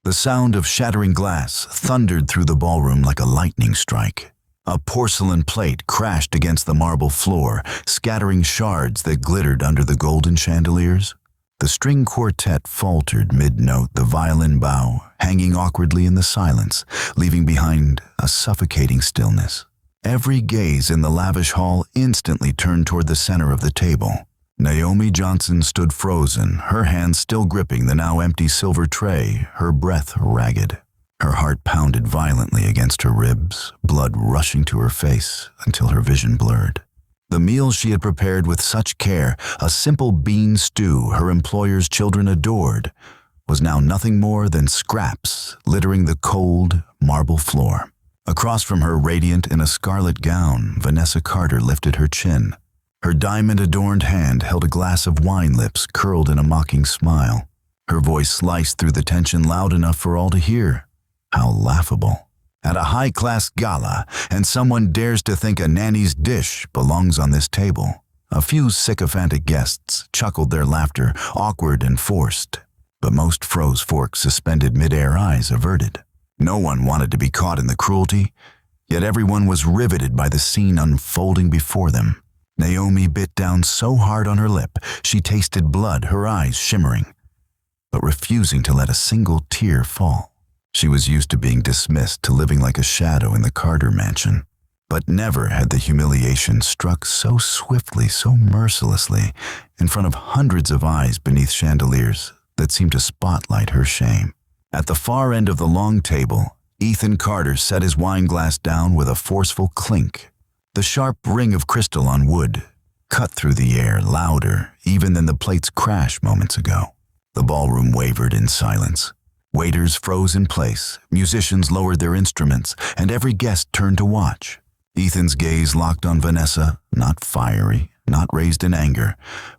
The sound of shattering glass thundered through the ballroom like a lightning strike. A porcelain plate crashed against the marble floor, scattering shards that glittered under the golden chandeliers. The string quartet faltered mid-note, the violin bow hanging awkwardly in the silence, leaving behind a suffocating stillness. Every gaze in the lavish hall instantly turned toward the center of the table. Naomi Johnson stood frozen, her hands still gripping the now empty silver tray, her breath ragged. Her heart pounded violently against her ribs, blood rushing to her face until her vision blurred. The meal she had prepared with such care, a simple bean stew her employer's children adored, was now nothing more than scraps littering the cold marble floor. Across from her, radiant in a scarlet gown, Vanessa Carter lifted her chin. Her diamond-adorned hand held a glass of wine, lips curled in a mocking smile. Her voice sliced through the tension loud enough for all to hear. How laughable. At a high-class gala, and someone dares to think a nanny's dish belongs on this table. A few sycophantic guests chuckled their laughter, awkward and forced, but most froze forks suspended mid-air, eyes averted. No one wanted to be caught in the cruelty, yet everyone was riveted by the scene unfolding before them. Naomi bit down so hard on her lip, she tasted blood, her eyes shimmering, but refusing to let a single tear fall. She was used to being dismissed, to living like a shadow in the Carter mansion. But never had the humiliation struck so swiftly, so mercilessly, in front of hundreds of eyes beneath chandeliers that seemed to spotlight her shame. At the far end of the long table, Ethan Carter set his wine glass down with a forceful clink. The sharp ring of crystal on wood cut through the air, louder even than the plate's crash moments ago. The ballroom wavered in silence. Waiters froze in place, musicians lowered their instruments, and every guest turned to watch. Ethan's gaze locked on Vanessa, not fiery, not raised in anger,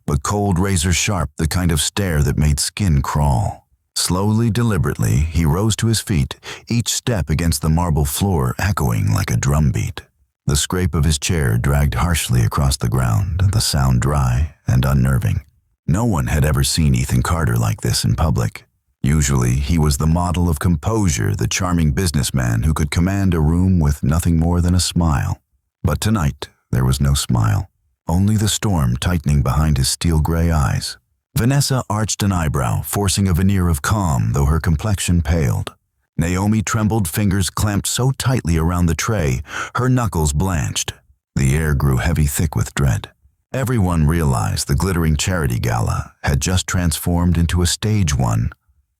but cold, razor-sharp, the kind of stare that made skin crawl. Slowly, deliberately, he rose to his feet, each step against the marble floor echoing like a drumbeat. The scrape of his chair dragged harshly across the ground, the sound dry and unnerving. No one had ever seen Ethan Carter like this in public. Usually, he was the model of composure, the charming businessman who could command a room with nothing more than a smile. But tonight, there was no smile, only the storm tightening behind his steel-gray eyes. Vanessa arched an eyebrow, forcing a veneer of calm, though her complexion paled. Naomi trembled, fingers clamped so tightly around the tray, her knuckles blanched. The air grew heavy, thick with dread. Everyone realized the glittering charity gala had just transformed into a stage one,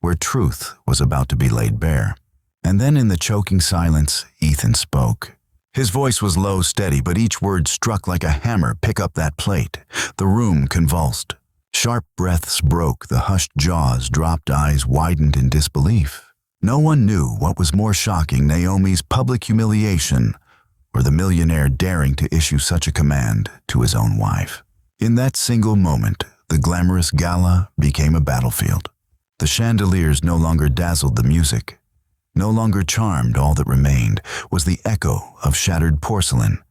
where truth was about to be laid bare. And then in the choking silence, Ethan spoke. His voice was low, steady, but each word struck like a hammer. Pick up that plate. The room convulsed. Sharp breaths broke, the hushed jaws dropped, eyes widened in disbelief. No one knew what was more shocking, Naomi's public humiliation or the millionaire daring to issue such a command to his own wife. In that single moment, the glamorous gala became a battlefield. The chandeliers no longer dazzled the music. No longer charmed, all that remained was the echo of shattered porcelain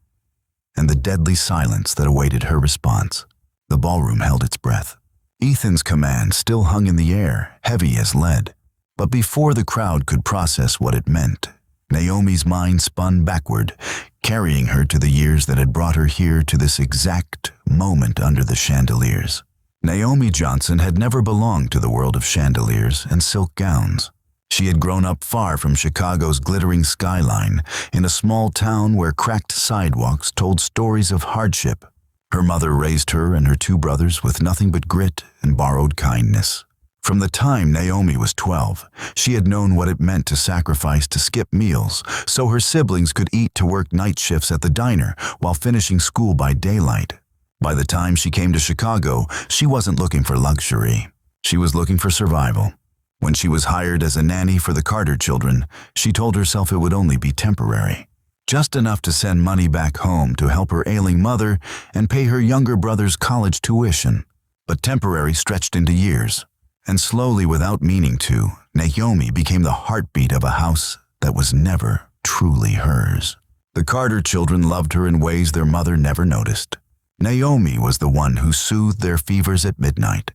and the deadly silence that awaited her response. The ballroom held its breath. Ethan's command still hung in the air, heavy as lead. But before the crowd could process what it meant, Naomi's mind spun backward, carrying her to the years that had brought her here, to this exact moment under the chandeliers. Naomi Johnson had never belonged to the world of chandeliers and silk gowns. She had grown up far from Chicago's glittering skyline, in a small town where cracked sidewalks told stories of hardship. Her mother raised her and her two brothers with nothing but grit and borrowed kindness. From the time Naomi was 12, she had known what it meant to sacrifice, to skip meals, so her siblings could eat, to work night shifts at the diner while finishing school by daylight. By the time she came to Chicago, she wasn't looking for luxury. She was looking for survival. When she was hired as a nanny for the Carter children, she told herself it would only be temporary. Just enough to send money back home to help her ailing mother and pay her younger brother's college tuition. But temporary stretched into years. And slowly, without meaning to, Naomi became the heartbeat of a house that was never truly hers. The Carter children loved her in ways their mother never noticed. Naomi was the one who soothed their fevers at midnight,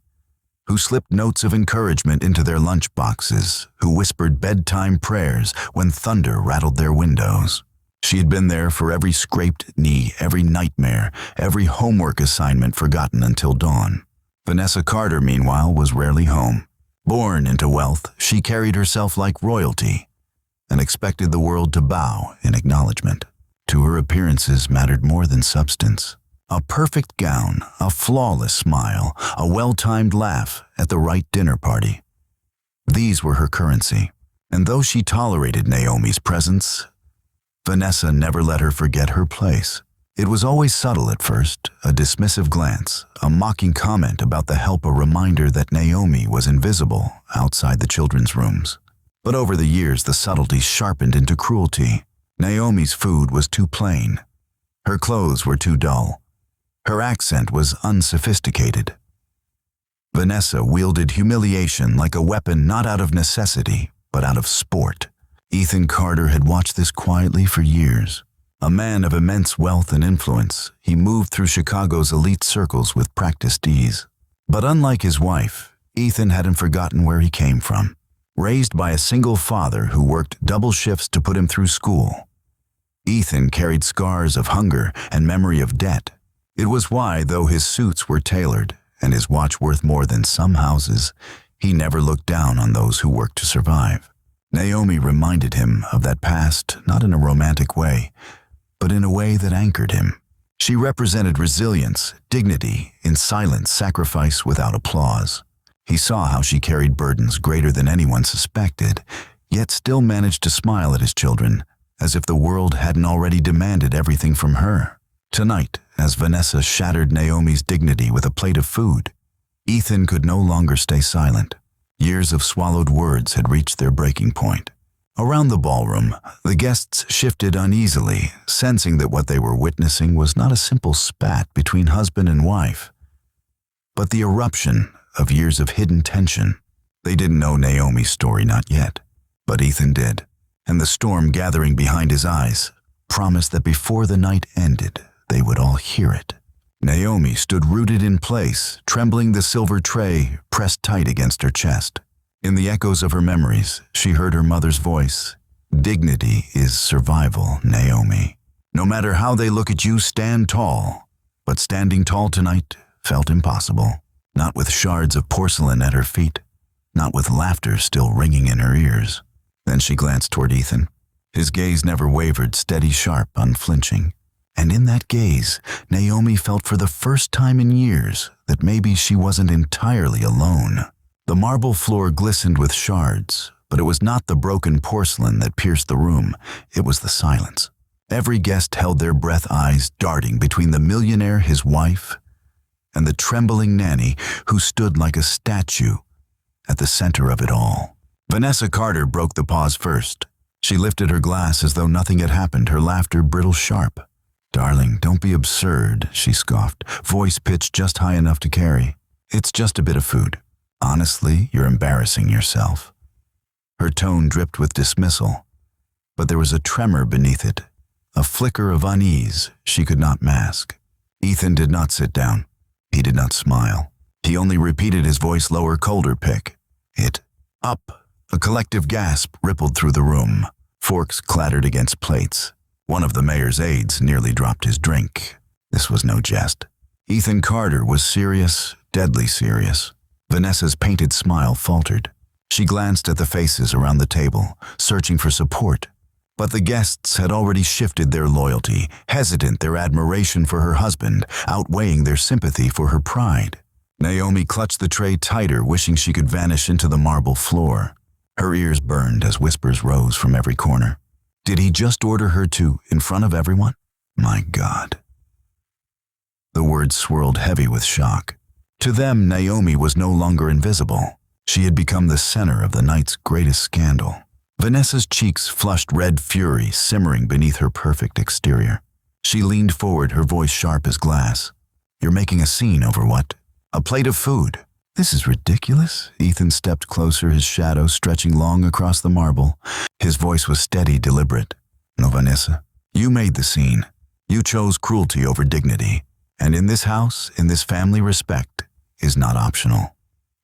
who slipped notes of encouragement into their lunch boxes, who whispered bedtime prayers when thunder rattled their windows. She had been there for every scraped knee, every nightmare, every homework assignment forgotten until dawn. Vanessa Carter, meanwhile, was rarely home. Born into wealth, she carried herself like royalty and expected the world to bow in acknowledgement. To her, appearances mattered more than substance. A perfect gown, a flawless smile, a well-timed laugh at the right dinner party. These were her currency, and though she tolerated Naomi's presence, Vanessa never let her forget her place. It was always subtle at first, a dismissive glance, a mocking comment about the help, a reminder that Naomi was invisible outside the children's rooms. But over the years, the subtlety sharpened into cruelty. Naomi's food was too plain. Her clothes were too dull. Her accent was unsophisticated. Vanessa wielded humiliation like a weapon, not out of necessity, but out of sport. Ethan Carter had watched this quietly for years. A man of immense wealth and influence, he moved through Chicago's elite circles with practiced ease. But unlike his wife, Ethan hadn't forgotten where he came from. Raised by a single father who worked double shifts to put him through school, Ethan carried scars of hunger and memory of debt. It was why, though his suits were tailored and his watch worth more than some houses, he never looked down on those who worked to survive. Naomi reminded him of that past, not in a romantic way, but in a way that anchored him. She represented resilience, dignity, in silent sacrifice without applause. He saw how she carried burdens greater than anyone suspected, yet still managed to smile at his children, as if the world hadn't already demanded everything from her. Tonight, as Vanessa shattered Naomi's dignity with a plate of food, Ethan could no longer stay silent. Years of swallowed words had reached their breaking point. Around the ballroom, the guests shifted uneasily, sensing that what they were witnessing was not a simple spat between husband and wife, but the eruption of years of hidden tension. They didn't know Naomi's story, not yet, but Ethan did, and the storm gathering behind his eyes promised that before the night ended, they would all hear it. Naomi stood rooted in place, trembling, the silver tray pressed tight against her chest. In the echoes of her memories, she heard her mother's voice. "Dignity is survival, Naomi. No matter how they look at you, stand tall." But standing tall tonight felt impossible. Not with shards of porcelain at her feet, not with laughter still ringing in her ears. Then she glanced toward Ethan. His gaze never wavered, steady, sharp, unflinching. And in that gaze, Naomi felt for the first time in years that maybe she wasn't entirely alone. The marble floor glistened with shards, but it was not the broken porcelain that pierced the room, it was the silence. Every guest held their breath, eyes darting between the millionaire, his wife, and the trembling nanny who stood like a statue at the center of it all. Vanessa Carter broke the pause first. She lifted her glass as though nothing had happened, her laughter brittle sharp. "Darling, don't be absurd," she scoffed, voice pitched just high enough to carry. "It's just a bit of food. Honestly, you're embarrassing yourself." Her tone dripped with dismissal, but there was a tremor beneath it, a flicker of unease she could not mask. Ethan did not sit down. He did not smile. He only repeated, his voice lower, colder pick. Up." A collective gasp rippled through the room. Forks clattered against plates. One of the mayor's aides nearly dropped his drink. This was no jest. Ethan Carter was serious, deadly serious. Vanessa's painted smile faltered. She glanced at the faces around the table, searching for support. But the guests had already shifted their loyalty, hesitant, their admiration for her husband, outweighing their sympathy for her pride. Naomi clutched the tray tighter, wishing she could vanish into the marble floor. Her ears burned as whispers rose from every corner. Did he just order her to, in front of everyone? My God. The words swirled heavy with shock. To them, Naomi was no longer invisible. She had become the center of the night's greatest scandal. Vanessa's cheeks flushed red fury, simmering beneath her perfect exterior. She leaned forward, her voice sharp as glass. "You're making a scene over what? A plate of food. This is ridiculous." Ethan stepped closer, his shadow stretching long across the marble. His voice was steady, deliberate. "No, Vanessa, you made the scene. You chose cruelty over dignity. And in this house, in this family, respect is not optional."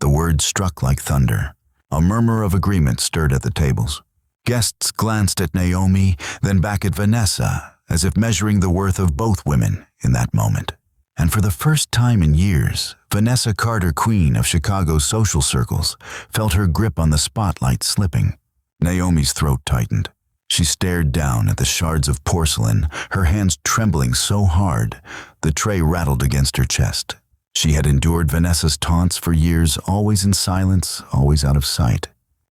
The words struck like thunder. A murmur of agreement stirred at the tables. Guests glanced at Naomi, then back at Vanessa, as if measuring the worth of both women in that moment. And for the first time in years, Vanessa Carter, queen of Chicago's social circles, felt her grip on the spotlight slipping. Naomi's throat tightened. She stared down at the shards of porcelain, her hands trembling so hard, the tray rattled against her chest. She had endured Vanessa's taunts for years, always in silence, always out of sight.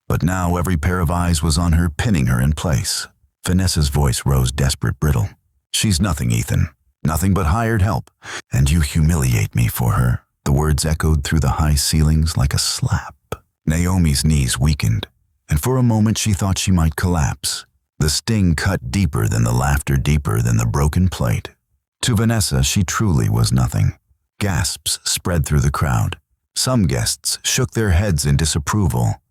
But now every pair of eyes was on her, pinning her in place. Vanessa's voice rose desperate, brittle. "She's nothing, Ethan. Nothing but hired help. And you humiliate me for her." The words echoed through the high ceilings like a slap. Naomi's knees weakened, and for a moment she thought she might collapse. The sting cut deeper than the laughter, deeper than the broken plate. To Vanessa, she truly was nothing. Gasps spread through the crowd. Some guests shook their heads in disapproval.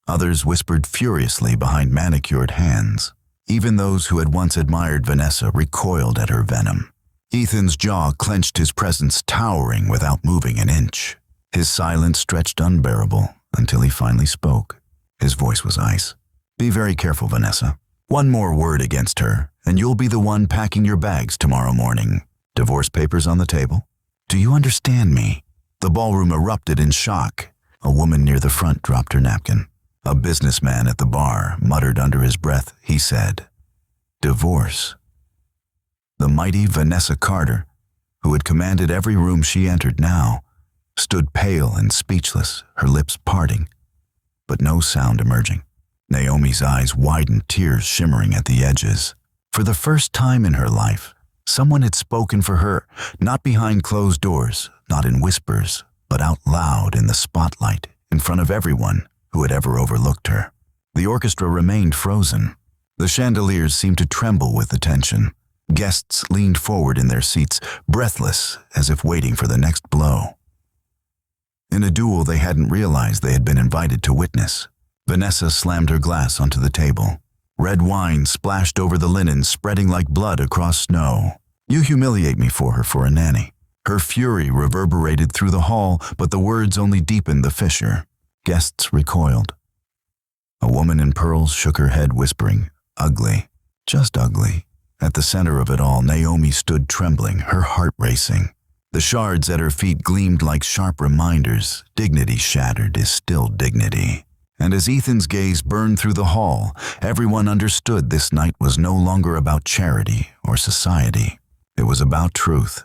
Others whispered furiously behind manicured hands. Even those who had once admired Vanessa recoiled at her venom. Ethan's jaw clenched, his presence towering without moving an inch. His silence stretched unbearable until he finally spoke. His voice was ice. "Be very careful, Vanessa. One more word against her, and you'll be the one packing your bags tomorrow morning. Divorce papers on the table. Do you understand me?" The ballroom erupted in shock. A woman near the front dropped her napkin. A businessman at the bar muttered under his breath. He said, "Divorce." The mighty Vanessa Carter, who had commanded every room she entered now, stood pale and speechless, her lips parting, but no sound emerging. Naomi's eyes widened, tears shimmering at the edges. For the first time in her life, someone had spoken for her, not behind closed doors, not in whispers, but out loud in the spotlight, in front of everyone who had ever overlooked her. The orchestra remained frozen. The chandeliers seemed to tremble with the tension. Guests leaned forward in their seats, breathless, as if waiting for the next blow. In a duel they hadn't realized they had been invited to witness. Vanessa slammed her glass onto the table. Red wine splashed over the linen, spreading like blood across snow. "You humiliate me for her for a nanny." Her fury reverberated through the hall, but the words only deepened the fissure. Guests recoiled. A woman in pearls shook her head, whispering, "Ugly, just ugly." At the center of it all, Naomi stood trembling, her heart racing. The shards at her feet gleamed like sharp reminders. Dignity shattered is still dignity. And as Ethan's gaze burned through the hall, everyone understood this night was no longer about charity or society. It was about truth.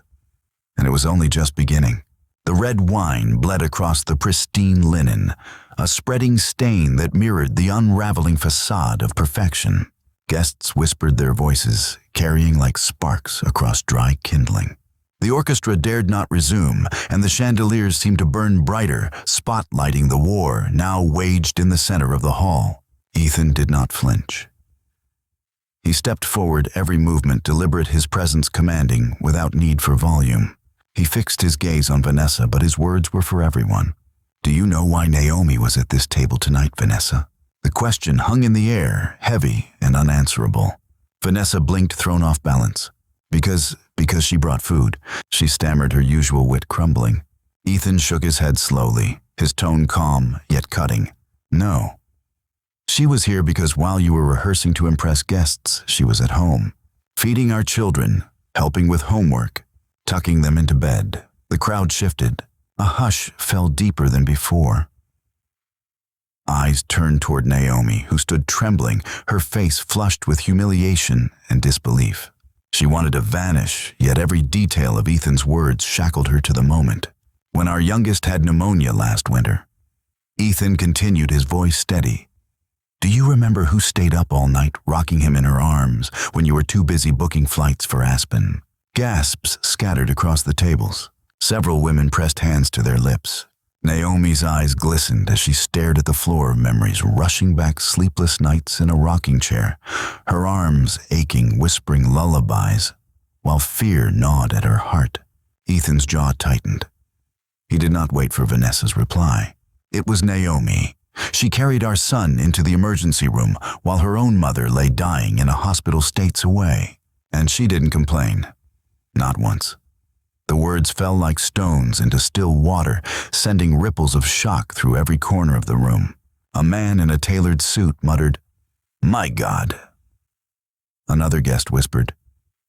And it was only just beginning. The red wine bled across the pristine linen, a spreading stain that mirrored the unraveling facade of perfection. Guests whispered their voices, carrying like sparks across dry kindling. The orchestra dared not resume, and the chandeliers seemed to burn brighter, spotlighting the war now waged in the center of the hall. Ethan did not flinch. He stepped forward, every movement deliberate, his presence commanding, without need for volume. He fixed his gaze on Vanessa, but his words were for everyone. "Do you know why Naomi was at this table tonight, Vanessa?" The question hung in the air, heavy and unanswerable. Vanessa blinked, thrown off balance. Because she brought food," she stammered, her usual wit crumbling. Ethan shook his head slowly, his tone calm, yet cutting. "No. She was here because while you were rehearsing to impress guests, she was at home, feeding our children, helping with homework, tucking them into bed." The crowd shifted. A hush fell deeper than before. Eyes turned toward Naomi, who stood trembling, her face flushed with humiliation and disbelief. She wanted to vanish, yet every detail of Ethan's words shackled her to the moment. "When our youngest had pneumonia last winter," Ethan continued, his voice steady. "Do you remember who stayed up all night, rocking him in her arms, when you were too busy booking flights for Aspen?" Gasps scattered across the tables. Several women pressed hands to their lips. Naomi's eyes glistened as she stared at the floor, memories rushing back, sleepless nights in a rocking chair, her arms aching, whispering lullabies, while fear gnawed at her heart. Ethan's jaw tightened. He did not wait for Vanessa's reply. It was Naomi. She carried our son into the emergency room while her own mother lay dying in a hospital states away. And she didn't complain. Not once. The words fell like stones into still water, sending ripples of shock through every corner of the room. A man in a tailored suit muttered, "My God." Another guest whispered,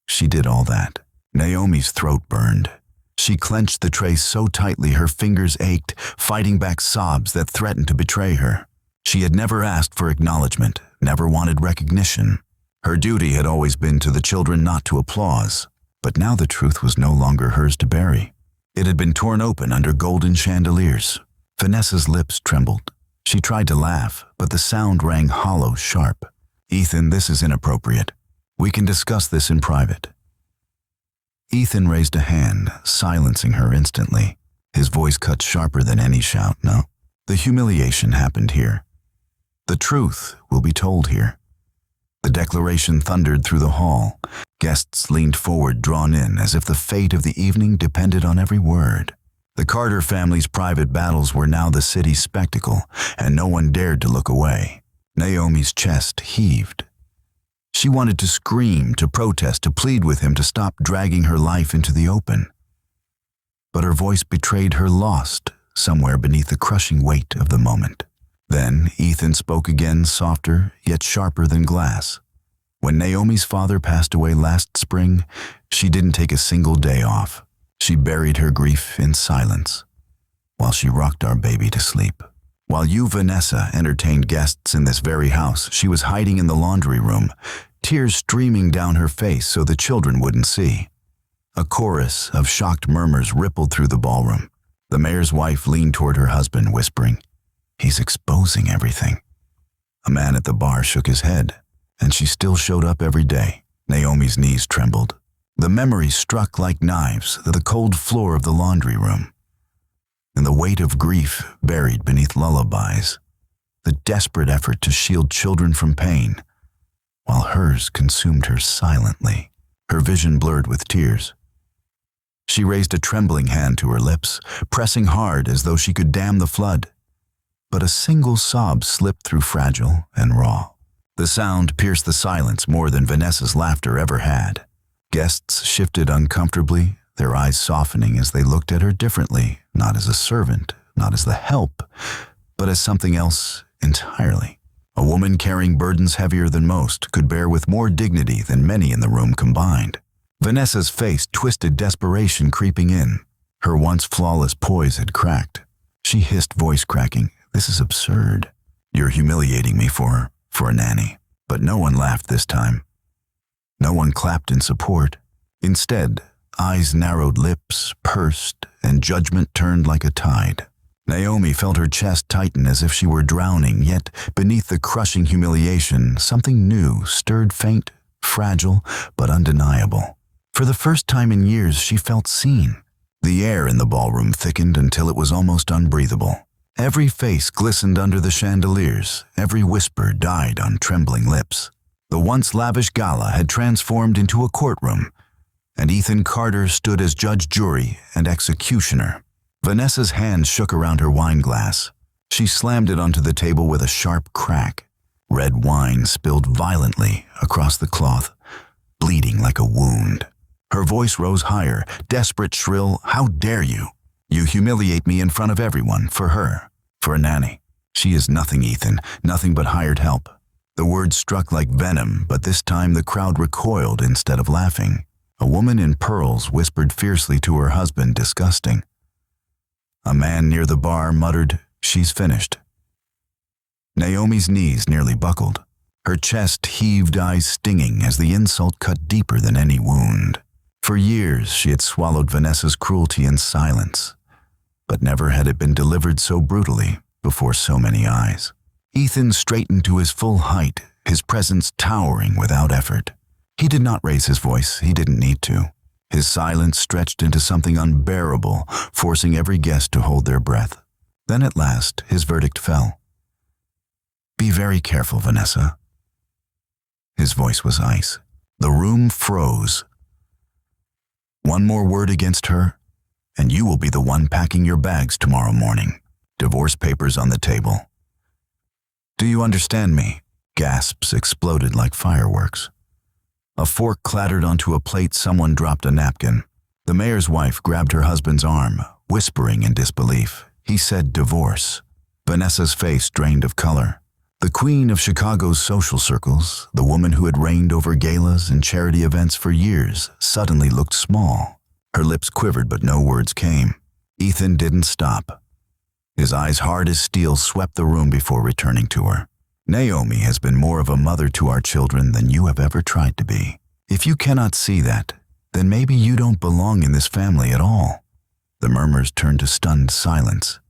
"She did all that." Naomi's throat burned. She clenched the tray so tightly her fingers ached, fighting back sobs that threatened to betray her. She had never asked for acknowledgement, never wanted recognition. Her duty had always been to the children, not to applause. But now the truth was no longer hers to bury. It had been torn open under golden chandeliers. Vanessa's lips trembled. She tried to laugh, but the sound rang hollow, sharp. "Ethan, this is inappropriate. We can discuss this in private." Ethan raised a hand, silencing her instantly. His voice cut sharper than any shout. "No, the humiliation happened here. The truth will be told here." The declaration thundered through the hall. Guests leaned forward, drawn in, as if the fate of the evening depended on every word. The Carter family's private battles were now the city's spectacle, and no one dared to look away. Naomi's chest heaved. She wanted to scream, to protest, to plead with him to stop dragging her life into the open. But her voice betrayed her lost somewhere beneath the crushing weight of the moment. Then Ethan spoke again, softer yet sharper than glass. "When Naomi's father passed away last spring, she didn't take a single day off. She buried her grief in silence, while she rocked our baby to sleep. While you, Vanessa, entertained guests in this very house, she was hiding in the laundry room, tears streaming down her face so the children wouldn't see." A chorus of shocked murmurs rippled through the ballroom. The mayor's wife leaned toward her husband, whispering, "He's exposing everything." A man at the bar shook his head, and she still showed up every day. Naomi's knees trembled. The memories struck like knives to the cold floor of the laundry room. And the weight of grief buried beneath lullabies, the desperate effort to shield children from pain, while hers consumed her silently, her vision blurred with tears. She raised a trembling hand to her lips, pressing hard as though she could dam the flood. But a single sob slipped through, fragile and raw. The sound pierced the silence more than Vanessa's laughter ever had. Guests shifted uncomfortably, their eyes softening as they looked at her differently, not as a servant, not as the help, but as something else entirely. A woman carrying burdens heavier than most could bear with more dignity than many in the room combined. Vanessa's face twisted, desperation creeping in. Her once flawless poise had cracked. She hissed, voice cracking, "This is absurd. You're humiliating me for a nanny." But no one laughed this time. No one clapped in support. Instead, eyes narrowed, lips pursed, and judgment turned like a tide. Naomi felt her chest tighten as if she were drowning, yet beneath the crushing humiliation, something new stirred, faint, fragile, but undeniable. For the first time in years, she felt seen. The air in the ballroom thickened until it was almost unbreathable. Every face glistened under the chandeliers, every whisper died on trembling lips. The once lavish Gala had transformed into a courtroom, and Ethan Carter stood as judge, jury, and executioner. Vanessa's hand shook around her wine glass. She slammed it onto the table with a sharp crack. Red wine spilled violently across the cloth, bleeding like a wound. Her voice rose higher, desperate, shrill. "How dare you? You humiliate me in front of everyone, for her, for a nanny. She is nothing, Ethan, nothing but hired help." The words struck like venom, but this time the crowd recoiled instead of laughing. A woman in pearls whispered fiercely to her husband, disgusting. A man near the bar muttered, "She's finished." Naomi's knees nearly buckled. Her chest heaved, eyes stinging as the insult cut deeper than any wound. For years she had swallowed Vanessa's cruelty in silence, but never had it been delivered so brutally before so many eyes. Ethan straightened to his full height, his presence towering without effort. He did not raise his voice, he didn't need to. His silence stretched into something unbearable, forcing every guest to hold their breath. Then at last, his verdict fell. "Be very careful, Vanessa." His voice was ice. The room froze. "One more word against her, and you will be the one packing your bags tomorrow morning." Divorce papers on the table. "Do you understand me?" Gasps exploded like fireworks. A fork clattered onto a plate, someone dropped a napkin. The mayor's wife grabbed her husband's arm, whispering in disbelief. He said divorce. Vanessa's face drained of color. The queen of Chicago's social circles, the woman who had reigned over galas and charity events for years, suddenly looked small. Her lips quivered, but no words came. Ethan didn't stop. His eyes hard as steel swept the room before returning to her. Naomi has been more of a mother to our children than you have ever tried to be. If you cannot see that, then maybe you don't belong in this family at all. The murmurs turned to stunned silence,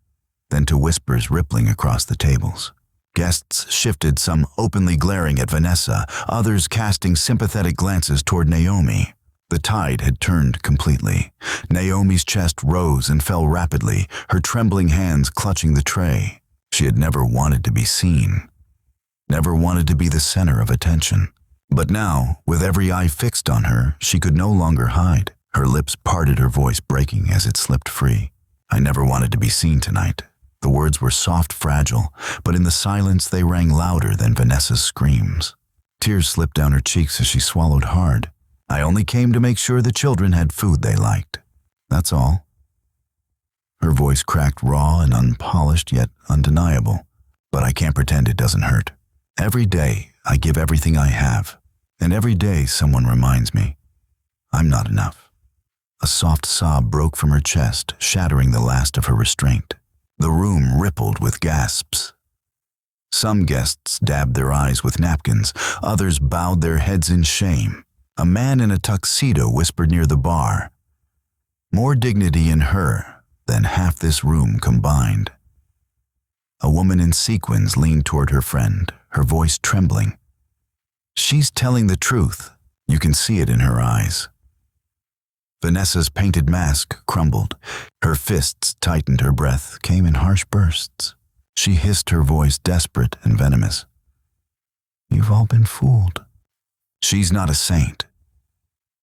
then to whispers rippling across the tables. Guests shifted, some openly glaring at Vanessa, others casting sympathetic glances toward Naomi. The tide had turned completely. Naomi's chest rose and fell rapidly, her trembling hands clutching the tray. She had never wanted to be seen, never wanted to be the center of attention. But now, with every eye fixed on her, she could no longer hide. Her lips parted, her voice breaking as it slipped free. I never wanted to be seen tonight. The words were soft, fragile, but in the silence they rang louder than Vanessa's screams. Tears slipped down her cheeks as she swallowed hard. I only came to make sure the children had food they liked. That's all. Her voice cracked, raw and unpolished, yet undeniable. But I can't pretend it doesn't hurt. Every day, I give everything I have. And every day, someone reminds me, I'm not enough. A soft sob broke from her chest, shattering the last of her restraint. The room rippled with gasps. Some guests dabbed their eyes with napkins, others bowed their heads in shame. A man in a tuxedo whispered near the bar, more dignity in her than half this room combined. A woman in sequins leaned toward her friend, her voice trembling. She's telling the truth. You can see it in her eyes. Vanessa's painted mask crumbled. Her fists tightened, her breath came in harsh bursts. She hissed, her voice desperate and venomous. You've all been fooled. She's not a saint.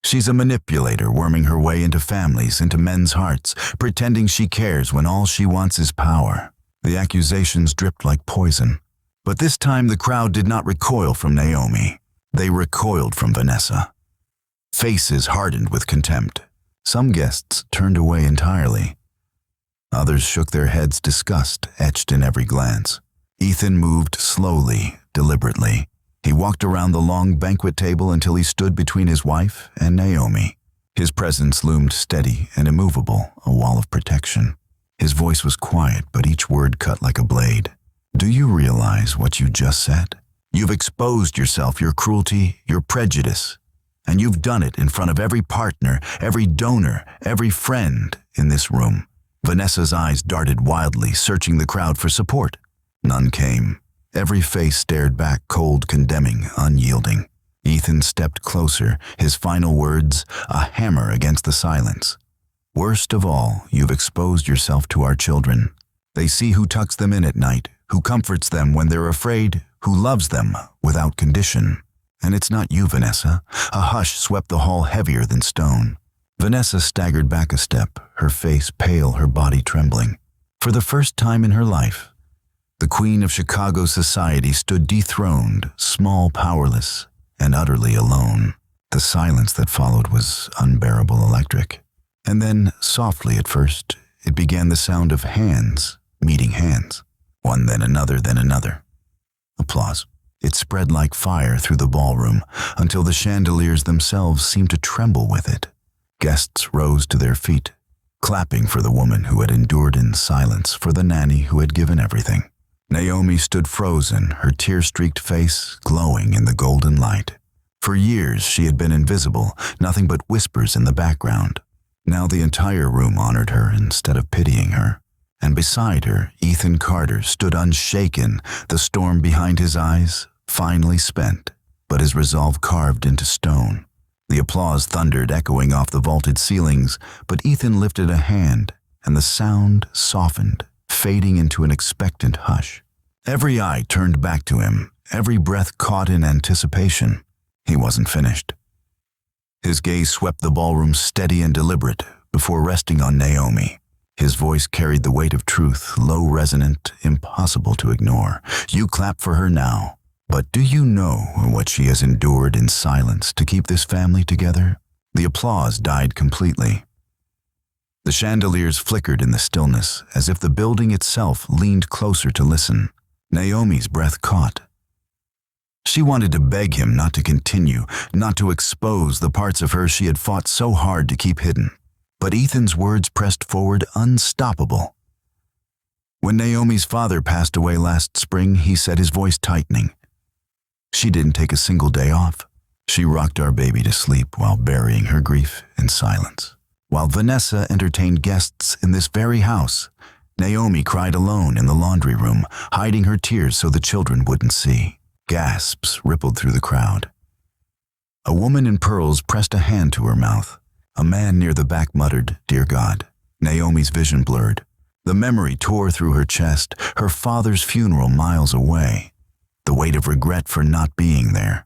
She's a manipulator worming her way into families, into men's hearts, pretending she cares when all she wants is power. The accusations dripped like poison. But this time the crowd did not recoil from Naomi. They recoiled from Vanessa. Faces hardened with contempt. Some guests turned away entirely. Others shook their heads, disgust etched in every glance. Ethan moved slowly, deliberately. He walked around the long banquet table until he stood between his wife and Naomi. His presence loomed steady and immovable, a wall of protection. His voice was quiet, but each word cut like a blade. Do you realize what you just said? You've exposed yourself, your cruelty, your prejudice. And you've done it in front of every partner, every donor, every friend in this room. Vanessa's eyes darted wildly, searching the crowd for support. None came. Every face stared back, cold, condemning, unyielding. Ethan stepped closer, his final words a hammer against the silence. Worst of all, you've exposed yourself to our children. They see who tucks them in at night, who comforts them when they're afraid, who loves them without condition. And it's not you, Vanessa. A hush swept the hall heavier than stone. Vanessa staggered back a step, her face pale, her body trembling. For the first time in her life, the queen of Chicago society stood dethroned, small, powerless, and utterly alone. The silence that followed was unbearable, electric. And then, softly at first, it began the sound of hands meeting hands, one then another. Applause. It spread like fire through the ballroom until the chandeliers themselves seemed to tremble with it. Guests rose to their feet, clapping for the woman who had endured in silence, for the nanny who had given everything. Naomi stood frozen, her tear-streaked face glowing in the golden light. For years she had been invisible, nothing but whispers in the background. Now the entire room honored her instead of pitying her. And beside her, Ethan Carter stood unshaken, the storm behind his eyes finally spent, but his resolve carved into stone. The applause thundered, echoing off the vaulted ceilings, but Ethan lifted a hand, and the sound softened, fading into an expectant hush. Every eye turned back to him, every breath caught in anticipation. He wasn't finished. His gaze swept the ballroom steady and deliberate before resting on Naomi. His voice carried the weight of truth, low, resonant, impossible to ignore. You clap for her now. But do you know what she has endured in silence to keep this family together? The applause died completely. The chandeliers flickered in the stillness, as if the building itself leaned closer to listen. Naomi's breath caught. She wanted to beg him not to continue, not to expose the parts of her she had fought so hard to keep hidden. But Ethan's words pressed forward, unstoppable. When Naomi's father passed away last spring, he said, his voice tightening. She didn't take a single day off. She rocked our baby to sleep while burying her grief in silence. While Vanessa entertained guests in this very house, Naomi cried alone in the laundry room, hiding her tears so the children wouldn't see. Gasps rippled through the crowd. A woman in pearls pressed a hand to her mouth. A man near the back muttered, "Dear God." Naomi's vision blurred. The memory tore through her chest, her father's funeral miles away. The weight of regret for not being there.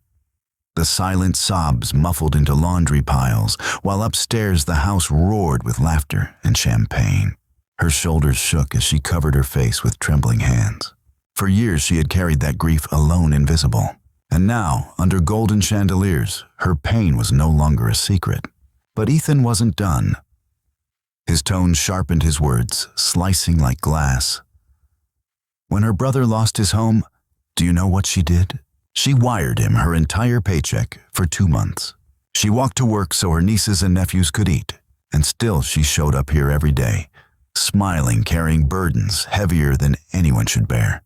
The silent sobs muffled into laundry piles, while upstairs the house roared with laughter and champagne. Her shoulders shook as she covered her face with trembling hands. For years she had carried that grief alone, invisible. And now, under golden chandeliers, her pain was no longer a secret. But Ethan wasn't done. His tone sharpened his words, slicing like glass. When her brother lost his home, do you know what she did? She wired him her entire paycheck for 2 months. She walked to work so her nieces and nephews could eat, and still she showed up here every day, smiling, carrying burdens heavier than anyone should bear.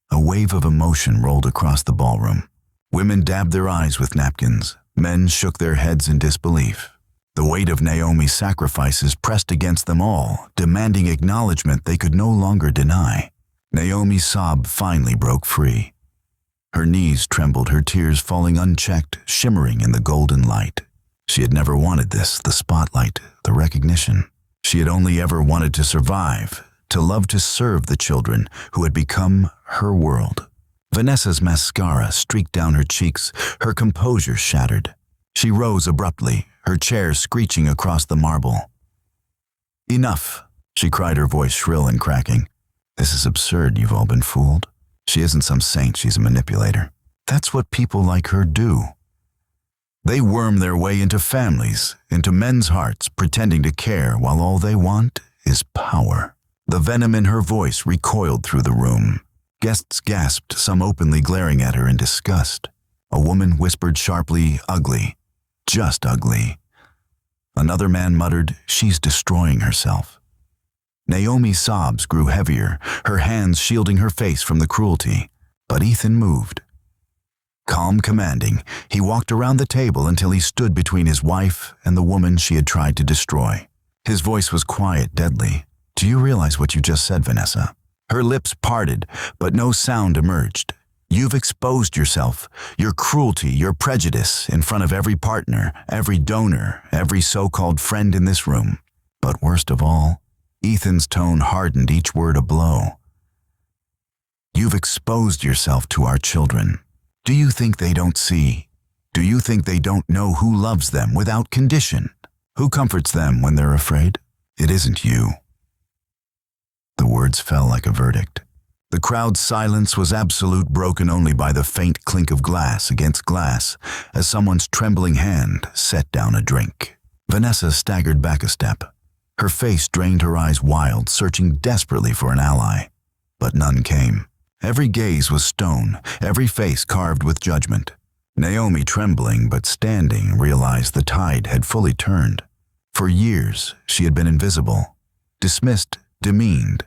A wave of emotion rolled across the ballroom. Women dabbed their eyes with napkins. Men shook their heads in disbelief. The weight of Naomi's sacrifices pressed against them all, demanding acknowledgement they could no longer deny. Naomi's sob finally broke free. Her knees trembled, her tears falling unchecked, shimmering in the golden light. She had never wanted this, the spotlight, the recognition. She had only ever wanted to survive, to love, to serve the children who had become her world. Vanessa's mascara streaked down her cheeks, her composure shattered. She rose abruptly, her chair screeching across the marble. "Enough," she cried, her voice shrill and cracking. "This is absurd. You've all been fooled. She isn't some saint, she's a manipulator. That's what people like her do. They worm their way into families, into men's hearts, pretending to care while all they want is power." The venom in her voice recoiled through the room. Guests gasped, some openly glaring at her in disgust. A woman whispered sharply, "Ugly. Just ugly." Another man muttered, "She's destroying herself." Naomi's sobs grew heavier, her hands shielding her face from the cruelty. But Ethan moved. Calm, commanding, he walked around the table until he stood between his wife and the woman she had tried to destroy. His voice was quiet, deadly. "Do you realize what you just said, Vanessa?" Her lips parted, but no sound emerged. "You've exposed yourself, your cruelty, your prejudice, in front of every partner, every donor, every so-called friend in this room. But worst of all," Ethan's tone hardened, each word a blow, "you've exposed yourself to our children. Do you think they don't see? Do you think they don't know who loves them without condition? Who comforts them when they're afraid? It isn't you." The words fell like a verdict. The crowd's silence was absolute, broken only by the faint clink of glass against glass as someone's trembling hand set down a drink. Vanessa staggered back a step. Her face drained, her eyes wild, searching desperately for an ally. But none came. Every gaze was stone, every face carved with judgment. Naomi, trembling but standing, realized the tide had fully turned. For years, she had been invisible, dismissed, demeaned.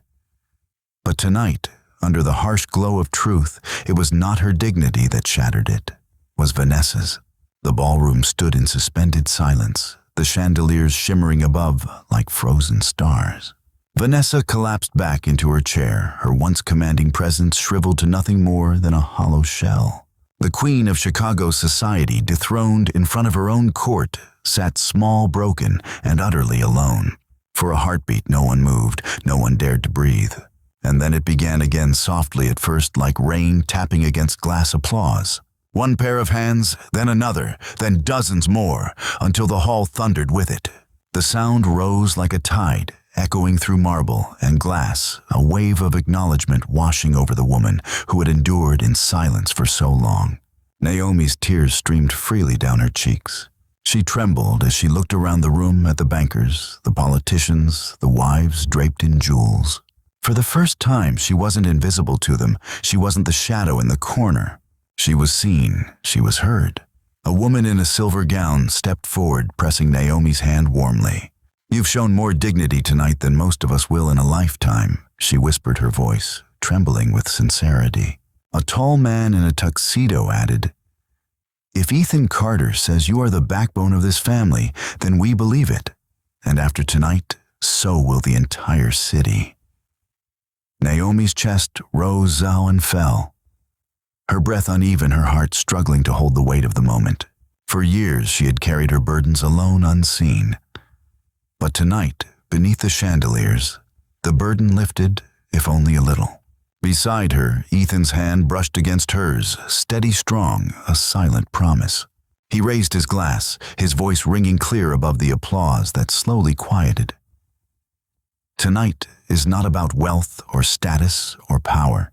But tonight, under the harsh glow of truth, it was not her dignity that shattered it, was Vanessa's. The ballroom stood in suspended silence, the chandeliers shimmering above like frozen stars. Vanessa collapsed back into her chair, her once commanding presence shriveled to nothing more than a hollow shell. The queen of Chicago society, dethroned in front of her own court, sat small, broken, and utterly alone. For a heartbeat, no one moved, no one dared to breathe. And then it began again, softly at first, like rain tapping against glass. Applause. One pair of hands, then another, then dozens more, until the hall thundered with it. The sound rose like a tide, echoing through marble and glass, a wave of acknowledgement washing over the woman who had endured in silence for so long. Naomi's tears streamed freely down her cheeks. She trembled as she looked around the room at the bankers, the politicians, the wives draped in jewels. For the first time, she wasn't invisible to them. She wasn't the shadow in the corner. She was seen. She was heard. A woman in a silver gown stepped forward, pressing Naomi's hand warmly. "You've shown more dignity tonight than most of us will in a lifetime," she whispered, her voice trembling with sincerity. A tall man in a tuxedo added, "If Ethan Carter says you are the backbone of this family, then we believe it. And after tonight, so will the entire city." Naomi's chest rose and fell. Her breath uneven, her heart struggling to hold the weight of the moment. For years she had carried her burdens alone, unseen. But tonight, beneath the chandeliers, the burden lifted, if only a little. Beside her, Ethan's hand brushed against hers, steady, strong, a silent promise. He raised his glass, his voice ringing clear above the applause that slowly quieted. "Tonight is not about wealth or status or power,"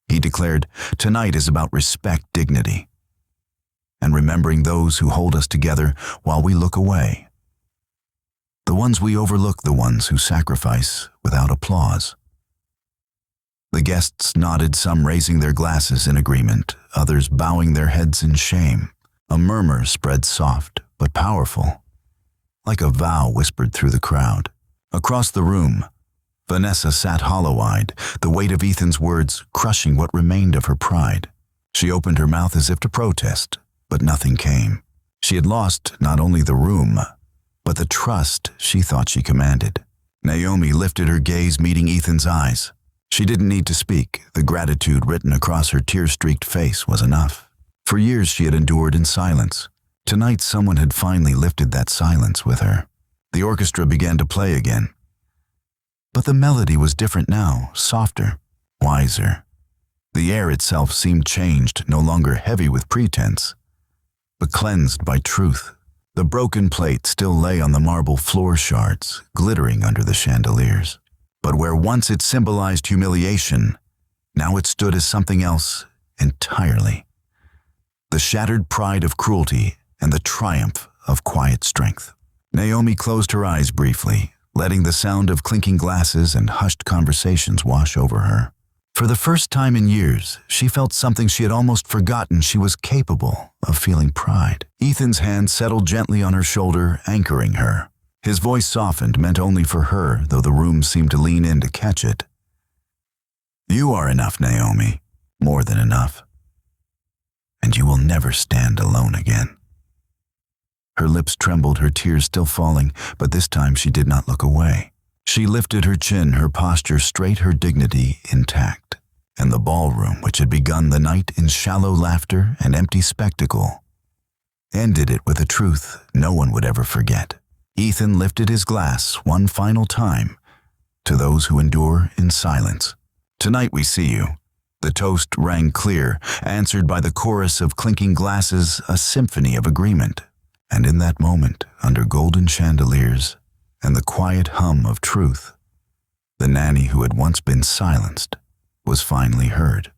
he declared. "Tonight is about respect, dignity, and remembering those who hold us together while we look away. The ones we overlook, the ones who sacrifice without applause." The guests nodded, some raising their glasses in agreement, others bowing their heads in shame. A murmur spread, soft but powerful, like a vow whispered through the crowd. Across the room, Vanessa sat hollow-eyed, the weight of Ethan's words crushing what remained of her pride. She opened her mouth as if to protest, but nothing came. She had lost not only the room, but the trust she thought she commanded. Naomi lifted her gaze, meeting Ethan's eyes. She didn't need to speak. The gratitude written across her tear-streaked face was enough. For years she had endured in silence. Tonight someone had finally lifted that silence with her. The orchestra began to play again. But the melody was different now, softer, wiser. The air itself seemed changed, no longer heavy with pretense, but cleansed by truth. The broken plate still lay on the marble floor shards, glittering under the chandeliers. But where once it symbolized humiliation, now it stood as something else entirely. The shattered pride of cruelty and the triumph of quiet strength. Naomi closed her eyes briefly, letting the sound of clinking glasses and hushed conversations wash over her. For the first time in years, she felt something she had almost forgotten. She was capable of feeling pride. Ethan's hand settled gently on her shoulder, anchoring her. His voice softened, meant only for her, though the room seemed to lean in to catch it. "You are enough, Naomi, more than enough. And you will never stand alone again." Her lips trembled, her tears still falling, but this time she did not look away. She lifted her chin, her posture straight, her dignity intact. And the ballroom, which had begun the night in shallow laughter and empty spectacle, ended it with a truth no one would ever forget. Ethan lifted his glass one final time to those who endure in silence. "Tonight we see you." The toast rang clear, answered by the chorus of clinking glasses, a symphony of agreement. And in that moment, under golden chandeliers and the quiet hum of truth, the nanny who had once been silenced was finally heard.